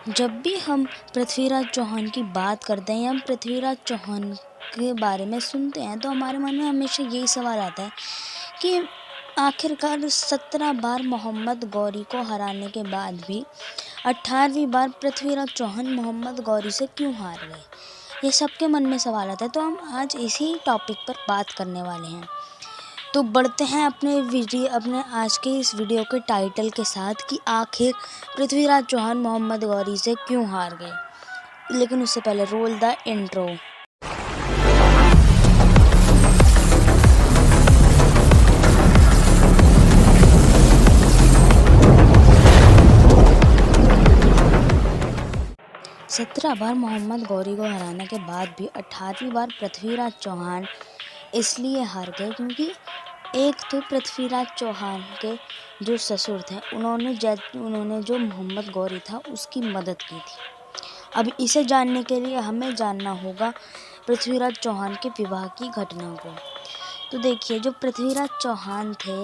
जब भी हम पृथ्वीराज चौहान की बात करते हैं या हम पृथ्वीराज चौहान के बारे में सुनते हैं तो हमारे मन में हमेशा यही सवाल आता है कि आखिरकार 17 बार मोहम्मद गौरी को हराने के बाद भी 18वीं बार पृथ्वीराज चौहान मोहम्मद गौरी से क्यों हार गए। ये सबके मन में सवाल आता है, तो हम आज इसी टॉपिक पर बात करने वाले हैं। तो बढ़ते हैं अपने आज के इस वीडियो के टाइटल के साथ कि आखिर पृथ्वीराज चौहान मोहम्मद गौरी से क्यों हार गए। लेकिन उससे पहले रोल द इंट्रो। सत्रह बार मोहम्मद गौरी को हराने के बाद भी 18वीं बार पृथ्वीराज चौहान इसलिए हार गए क्योंकि एक तो पृथ्वीराज चौहान के जो ससुर थे उन्होंने जो मोहम्मद गौरी था उसकी मदद की थी। अब इसे जानने के लिए हमें जानना होगा पृथ्वीराज चौहान के विवाह की घटना को। तो देखिए, जो पृथ्वीराज चौहान थे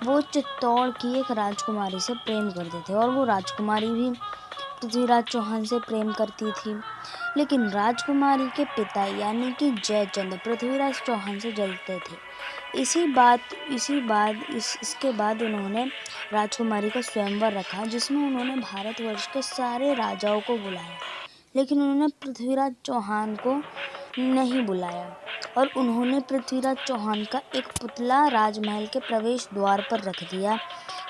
वो चित्तौड़ की एक राजकुमारी से प्रेम करते थे और वो राजकुमारी भी पृथ्वीराज चौहान से प्रेम करती थी। लेकिन राजकुमारी के पिता यानी कि जयचंद पृथ्वीराज चौहान से जलते थे। इसके बाद उन्होंने राजकुमारी का स्वयंवर रखा जिसमें उन्होंने भारतवर्ष के सारे राजाओं को बुलाया, लेकिन उन्होंने पृथ्वीराज चौहान को नहीं बुलाया और उन्होंने पृथ्वीराज चौहान का एक पुतला राजमहल के प्रवेश द्वार पर रख दिया,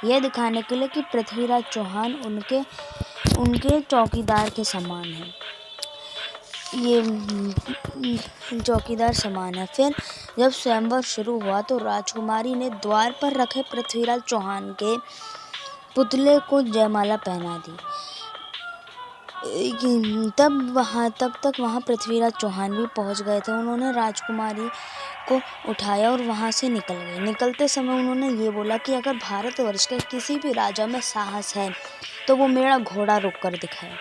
यह दिखाने के लिए कि पृथ्वीराज चौहान उनके चौकीदार के समान है। ये चौकीदार समान है। फिर जब स्वयंवर शुरू हुआ तो राजकुमारी ने द्वार पर रखे पृथ्वीराज चौहान के पुतले को जयमाला पहना दी। तब तक वहाँ पृथ्वीराज चौहान भी पहुँच गए थे। उन्होंने राजकुमारी को उठाया और वहाँ से निकल गए। निकलते समय उन्होंने ये बोला कि अगर भारतवर्ष के किसी भी राजा में साहस है तो वो मेरा घोड़ा रोक कर दिखाए।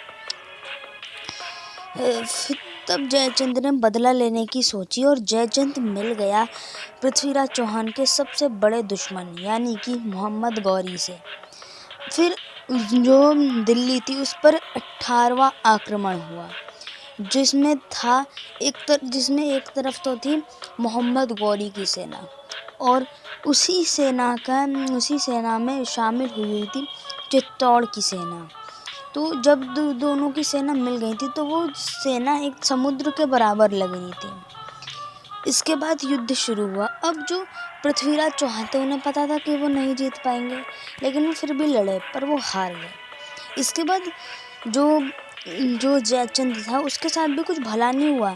तब जयचंद ने बदला लेने की सोची और जयचंद मिल गया पृथ्वीराज चौहान के सबसे बड़े दुश्मन यानी कि मोहम्मद गौरी से। फिर जो दिल्ली थी उस पर 18वां आक्रमण हुआ जिसमें एक तरफ तो थी मोहम्मद गौरी की सेना और उसी सेना में शामिल हुई थी चित्तौड़ की सेना। तो जब दोनों की सेना मिल गई थी तो वो सेना एक समुद्र के बराबर लग रही थी। इसके बाद युद्ध शुरू हुआ। अब जो पृथ्वीराज चौहान थे उन्हें पता था कि वो नहीं जीत पाएंगे, लेकिन वो फिर भी लड़े पर वो हार गए। इसके बाद जो जयचंद था उसके साथ भी कुछ भला नहीं हुआ,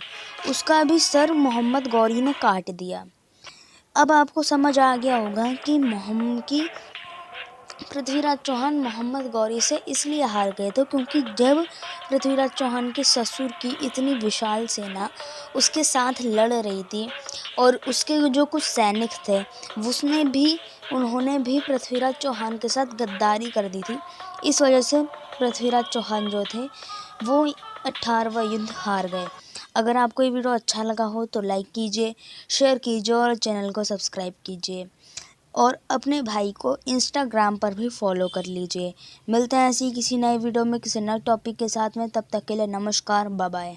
उसका भी सर मोहम्मद गौरी ने काट दिया। अब आपको समझ आ गया होगा कि पृथ्वीराज चौहान मोहम्मद गौरी से इसलिए हार गए थे क्योंकि जब पृथ्वीराज चौहान के ससुर की इतनी विशाल सेना उसके साथ लड़ रही थी और उसके जो कुछ सैनिक थे उन्होंने भी पृथ्वीराज चौहान के साथ गद्दारी कर दी थी। इस वजह से पृथ्वीराज चौहान जो थे वो 18वां युद्ध हार गए। अगर आपको ये वीडियो अच्छा लगा हो तो लाइक कीजिए, शेयर कीजिए और चैनल को सब्सक्राइब कीजिए और अपने भाई को इंस्टाग्राम पर भी फॉलो कर लीजिए। मिलते हैं ऐसी किसी नए वीडियो में किसी नए टॉपिक के साथ में। तब तक के लिए नमस्कार, बाय बाय।